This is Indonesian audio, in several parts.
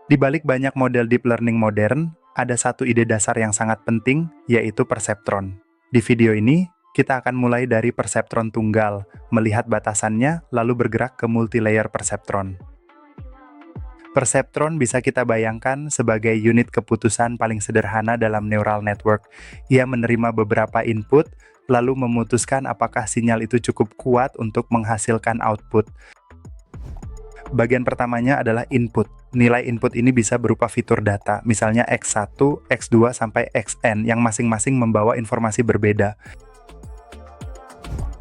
Di balik banyak model deep learning modern, ada satu ide dasar yang sangat penting, yaitu perseptron. Di video ini, kita akan mulai dari perseptron tunggal, melihat batasannya, lalu bergerak ke multilayer perseptron. Perseptron bisa kita bayangkan sebagai unit keputusan paling sederhana dalam neural network. Ia menerima beberapa input, lalu memutuskan apakah sinyal itu cukup kuat untuk menghasilkan output. Bagian pertamanya adalah input. Nilai input ini bisa berupa fitur data, misalnya X1, X2, sampai Xn, yang masing-masing membawa informasi berbeda.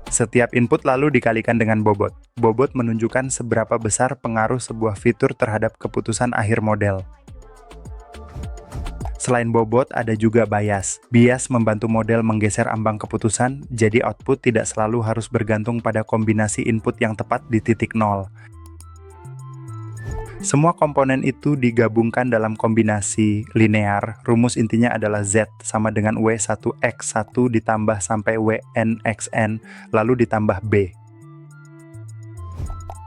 Setiap input lalu dikalikan dengan bobot. Bobot menunjukkan seberapa besar pengaruh sebuah fitur terhadap keputusan akhir model. Selain bobot, ada juga bias. Bias membantu model menggeser ambang keputusan, jadi output tidak selalu harus bergantung pada kombinasi input yang tepat di titik nol. Semua komponen itu digabungkan dalam kombinasi linear. Rumus intinya adalah Z sama dengan W1X1 ditambah sampai WNXN, lalu ditambah B.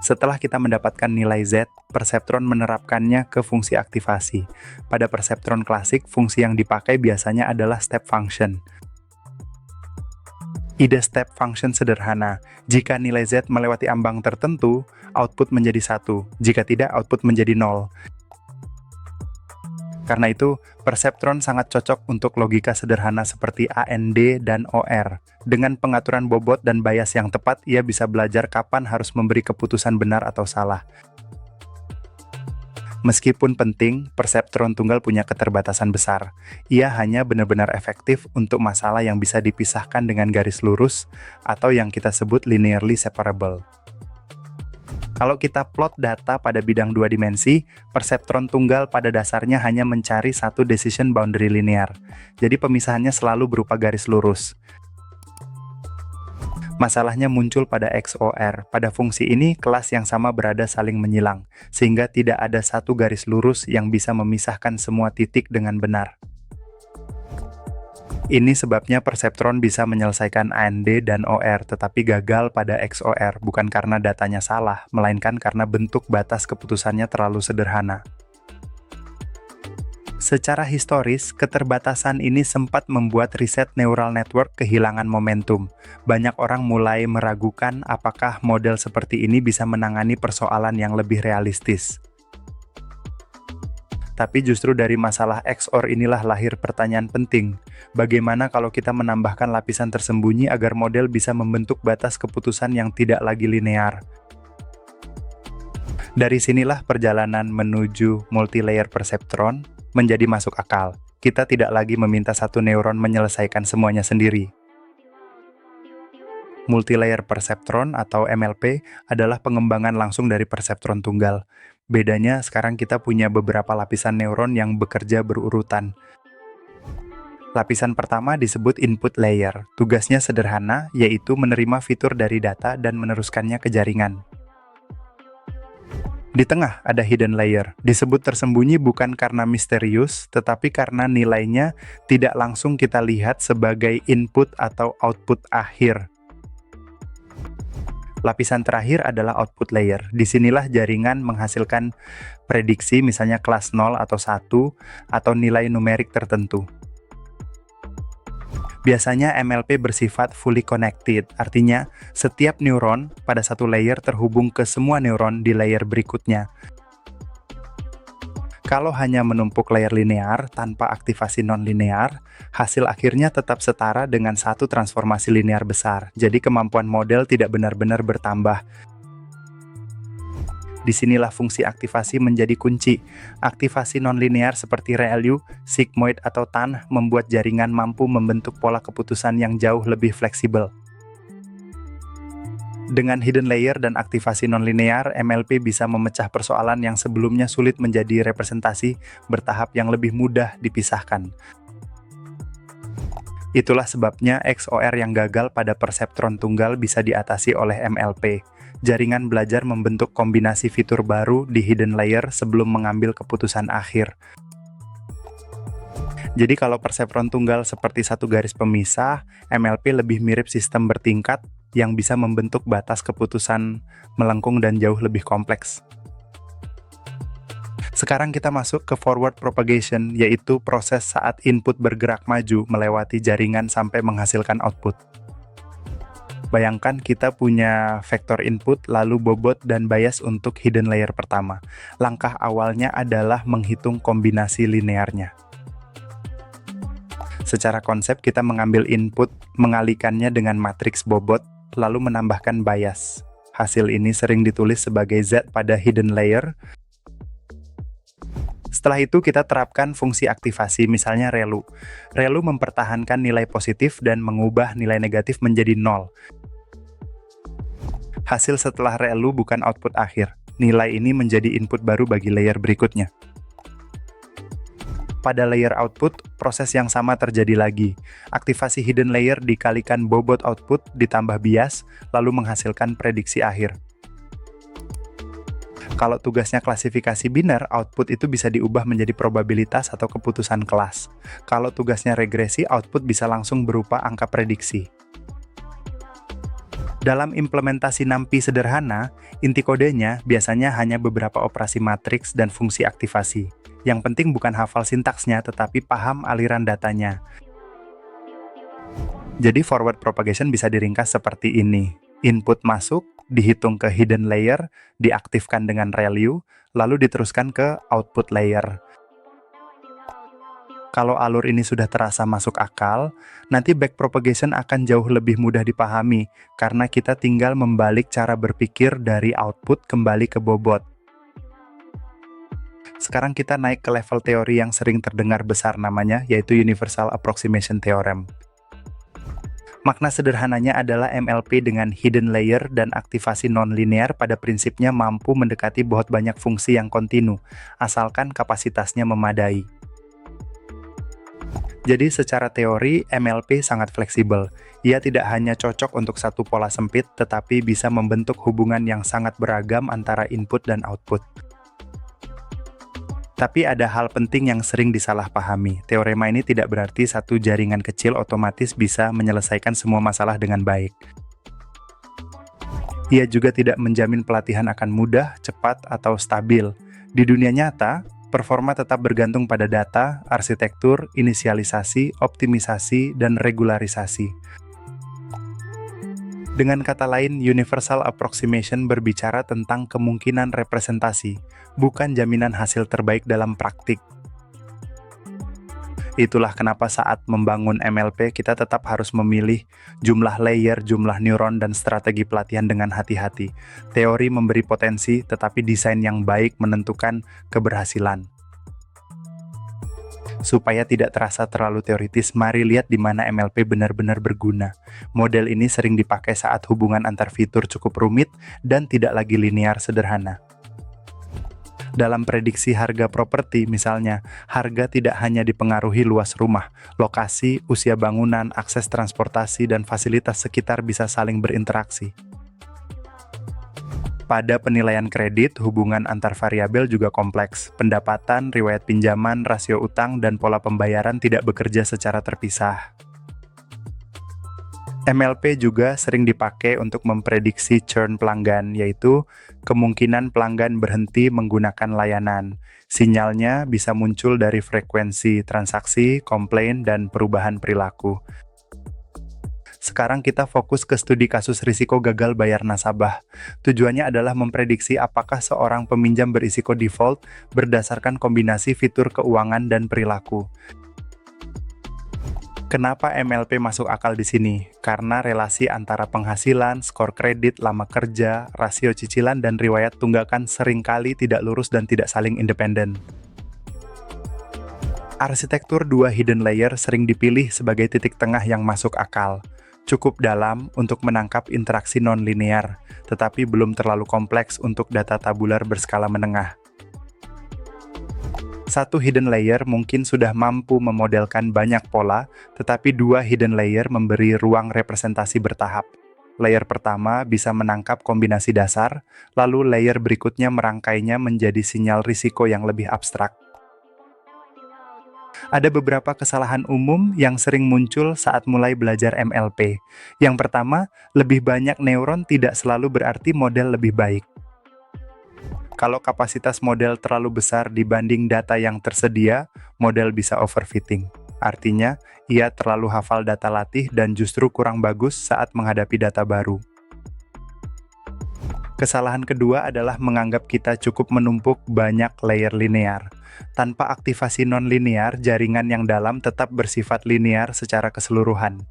Setelah kita mendapatkan nilai Z, perseptron menerapkannya ke fungsi aktivasi. Pada perseptron klasik, fungsi yang dipakai biasanya adalah step function. Ide step function sederhana. Jika nilai Z melewati ambang tertentu, output menjadi 1. Jika tidak, output menjadi 0. Karena itu, perseptron sangat cocok untuk logika sederhana seperti AND dan OR. Dengan pengaturan bobot dan bias yang tepat, ia bisa belajar kapan harus memberi keputusan benar atau salah. Meskipun penting, perseptron tunggal punya keterbatasan besar. Ia hanya benar-benar efektif untuk masalah yang bisa dipisahkan dengan garis lurus, atau yang kita sebut linearly separable. Kalau kita plot data pada bidang 2 dimensi, perseptron tunggal pada dasarnya hanya mencari satu decision boundary linear. Jadi pemisahannya selalu berupa garis lurus. Masalahnya muncul pada XOR. Pada fungsi ini, kelas yang sama berada saling menyilang, sehingga tidak ada satu garis lurus yang bisa memisahkan semua titik dengan benar. Ini sebabnya perseptron bisa menyelesaikan AND dan OR, tetapi gagal pada XOR, bukan karena datanya salah, melainkan karena bentuk batas keputusannya terlalu sederhana. Secara historis, keterbatasan ini sempat membuat riset neural network kehilangan momentum. Banyak orang mulai meragukan apakah model seperti ini bisa menangani persoalan yang lebih realistis. Tapi justru dari masalah XOR inilah lahir pertanyaan penting. Bagaimana kalau kita menambahkan lapisan tersembunyi agar model bisa membentuk batas keputusan yang tidak lagi linear? Dari sinilah perjalanan menuju multilayer perseptron menjadi masuk akal. Kita tidak lagi meminta satu neuron menyelesaikan semuanya sendiri. Multilayer perseptron atau MLP adalah pengembangan langsung dari perseptron tunggal. Bedanya sekarang kita punya beberapa lapisan neuron yang bekerja berurutan. Lapisan pertama disebut input layer. Tugasnya sederhana, yaitu menerima fitur dari data dan meneruskannya ke jaringan. Di tengah ada hidden layer. Disebut tersembunyi bukan karena misterius, tetapi karena nilainya tidak langsung kita lihat sebagai input atau output akhir. Lapisan terakhir adalah output layer. Disinilah jaringan menghasilkan prediksi, misalnya kelas 0 atau 1, atau nilai numerik tertentu. Biasanya MLP bersifat fully connected, artinya setiap neuron pada satu layer terhubung ke semua neuron di layer berikutnya. Kalau hanya menumpuk layer linear tanpa aktivasi non-linear, hasil akhirnya tetap setara dengan satu transformasi linear besar, jadi kemampuan model tidak benar-benar bertambah. Disinilah fungsi aktivasi menjadi kunci. Aktivasi non-linear seperti ReLU, sigmoid, atau TAN membuat jaringan mampu membentuk pola keputusan yang jauh lebih fleksibel. Dengan hidden layer dan aktivasi non-linear, MLP bisa memecah persoalan yang sebelumnya sulit menjadi representasi bertahap yang lebih mudah dipisahkan. Itulah sebabnya XOR yang gagal pada perseptron tunggal bisa diatasi oleh MLP. Jaringan belajar membentuk kombinasi fitur baru di hidden layer sebelum mengambil keputusan akhir. Jadi kalau perseptron tunggal seperti satu garis pemisah, MLP lebih mirip sistem bertingkat yang bisa membentuk batas keputusan melengkung dan jauh lebih kompleks. Sekarang kita masuk ke forward propagation, yaitu proses saat input bergerak maju melewati jaringan sampai menghasilkan output. Bayangkan kita punya vektor input, lalu bobot dan bias untuk hidden layer pertama. Langkah awalnya adalah menghitung kombinasi linearnya. Secara konsep, kita mengambil input, mengalihkannya dengan matriks bobot, lalu menambahkan bias. Hasil ini sering ditulis sebagai Z pada hidden layer. Setelah itu kita terapkan fungsi aktivasi, misalnya ReLU. ReLU mempertahankan nilai positif dan mengubah nilai negatif menjadi 0. Hasil setelah ReLU bukan output akhir. Nilai ini menjadi input baru bagi layer berikutnya. Pada layer output, proses yang sama terjadi lagi. Aktivasi hidden layer dikalikan bobot output ditambah bias, lalu menghasilkan prediksi akhir. Kalau tugasnya klasifikasi biner, output itu bisa diubah menjadi probabilitas atau keputusan kelas. Kalau tugasnya regresi, output bisa langsung berupa angka prediksi. Dalam implementasi NumPy sederhana, inti kodenya biasanya hanya beberapa operasi matriks dan fungsi aktivasi. Yang penting bukan hafal sintaksnya, tetapi paham aliran datanya. Jadi forward propagation bisa diringkas seperti ini. Input masuk, dihitung ke hidden layer, diaktifkan dengan ReLU, lalu diteruskan ke output layer. Kalau alur ini sudah terasa masuk akal, nanti backpropagation akan jauh lebih mudah dipahami, karena kita tinggal membalik cara berpikir dari output kembali ke bobot. Sekarang kita naik ke level teori yang sering terdengar besar namanya, yaitu Universal Approximation Theorem. Makna sederhananya adalah MLP dengan hidden layer dan aktivasi non-linear pada prinsipnya mampu mendekati bot banyak fungsi yang kontinu, asalkan kapasitasnya memadai. Jadi secara teori, MLP sangat fleksibel. Ia tidak hanya cocok untuk satu pola sempit, tetapi bisa membentuk hubungan yang sangat beragam antara input dan output. Tapi ada hal penting yang sering disalahpahami. Teorema ini tidak berarti satu jaringan kecil otomatis bisa menyelesaikan semua masalah dengan baik. Ia juga tidak menjamin pelatihan akan mudah, cepat, atau stabil. Di dunia nyata, performa tetap bergantung pada data, arsitektur, inisialisasi, optimisasi, dan regularisasi. Dengan kata lain, Universal Approximation berbicara tentang kemungkinan representasi, bukan jaminan hasil terbaik dalam praktik. Itulah kenapa saat membangun MLP, kita tetap harus memilih jumlah layer, jumlah neuron, dan strategi pelatihan dengan hati-hati. Teori memberi potensi, tetapi desain yang baik menentukan keberhasilan. Supaya tidak terasa terlalu teoritis, mari lihat di mana MLP benar-benar berguna. Model ini sering dipakai saat hubungan antar fitur cukup rumit dan tidak lagi linear sederhana. Dalam prediksi harga properti, misalnya, harga tidak hanya dipengaruhi luas rumah, lokasi, usia bangunan, akses transportasi, dan fasilitas sekitar bisa saling berinteraksi. Pada penilaian kredit, hubungan antar variabel juga kompleks. Pendapatan, riwayat pinjaman, rasio utang, dan pola pembayaran tidak bekerja secara terpisah. MLP juga sering dipakai untuk memprediksi churn pelanggan, yaitu kemungkinan pelanggan berhenti menggunakan layanan. Sinyalnya bisa muncul dari frekuensi transaksi, komplain, dan perubahan perilaku. Sekarang kita fokus ke studi kasus risiko gagal bayar nasabah. Tujuannya adalah memprediksi apakah seorang peminjam berisiko default berdasarkan kombinasi fitur keuangan dan perilaku. Kenapa MLP masuk akal di sini? Karena relasi antara penghasilan, skor kredit, lama kerja, rasio cicilan, dan riwayat tunggakan seringkali tidak lurus dan tidak saling independen. Arsitektur dua hidden layer sering dipilih sebagai titik tengah yang masuk akal. Cukup dalam untuk menangkap interaksi non-linear, tetapi belum terlalu kompleks untuk data tabular berskala menengah. Satu hidden layer mungkin sudah mampu memodelkan banyak pola, tetapi dua hidden layer memberi ruang representasi bertahap. Layer pertama bisa menangkap kombinasi dasar, lalu layer berikutnya merangkainya menjadi sinyal risiko yang lebih abstrak. Ada beberapa kesalahan umum yang sering muncul saat mulai belajar MLP. Yang pertama, lebih banyak neuron tidak selalu berarti model lebih baik. Kalau kapasitas model terlalu besar dibanding data yang tersedia, model bisa overfitting. Artinya, ia terlalu hafal data latih dan justru kurang bagus saat menghadapi data baru. Kesalahan kedua adalah menganggap kita cukup menumpuk banyak layer linear. Tanpa aktivasi non-linear, jaringan yang dalam tetap bersifat linear secara keseluruhan.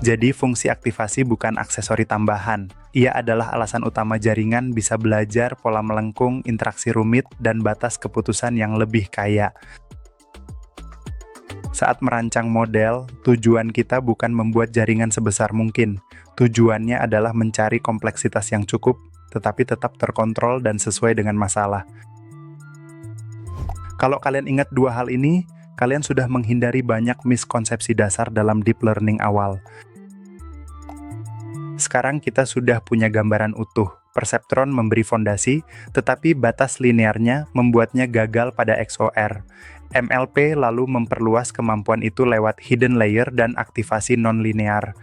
Jadi, fungsi aktivasi bukan aksesori tambahan. Ia adalah alasan utama jaringan bisa belajar pola melengkung, interaksi rumit, dan batas keputusan yang lebih kaya. Saat merancang model, tujuan kita bukan membuat jaringan sebesar mungkin. Tujuannya adalah mencari kompleksitas yang cukup, tetapi tetap terkontrol dan sesuai dengan masalah. Kalau kalian ingat dua hal ini, kalian sudah menghindari banyak miskonsepsi dasar dalam deep learning awal. Sekarang kita sudah punya gambaran utuh. Perseptron memberi fondasi, tetapi batas linearnya membuatnya gagal pada XOR. MLP lalu memperluas kemampuan itu lewat hidden layer dan aktivasi non-linear.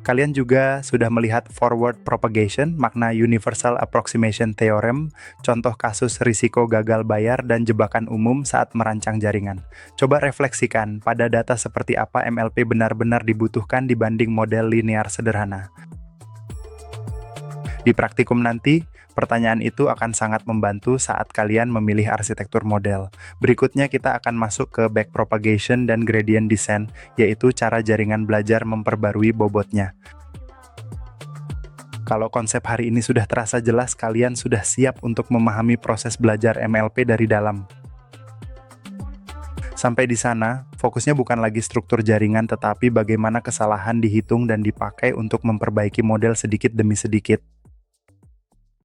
Kalian juga sudah melihat forward propagation, makna Universal Approximation Theorem, contoh kasus risiko gagal bayar dan jebakan umum saat merancang jaringan. Coba refleksikan, pada data seperti apa MLP benar-benar dibutuhkan dibanding model linear sederhana. Di praktikum nanti, pertanyaan itu akan sangat membantu saat kalian memilih arsitektur model. Berikutnya kita akan masuk ke backpropagation dan gradient descent, yaitu cara jaringan belajar memperbarui bobotnya. Kalau konsep hari ini sudah terasa jelas, kalian sudah siap untuk memahami proses belajar MLP dari dalam. Sampai di sana, fokusnya bukan lagi struktur jaringan, tetapi bagaimana kesalahan dihitung dan dipakai untuk memperbaiki model sedikit demi sedikit.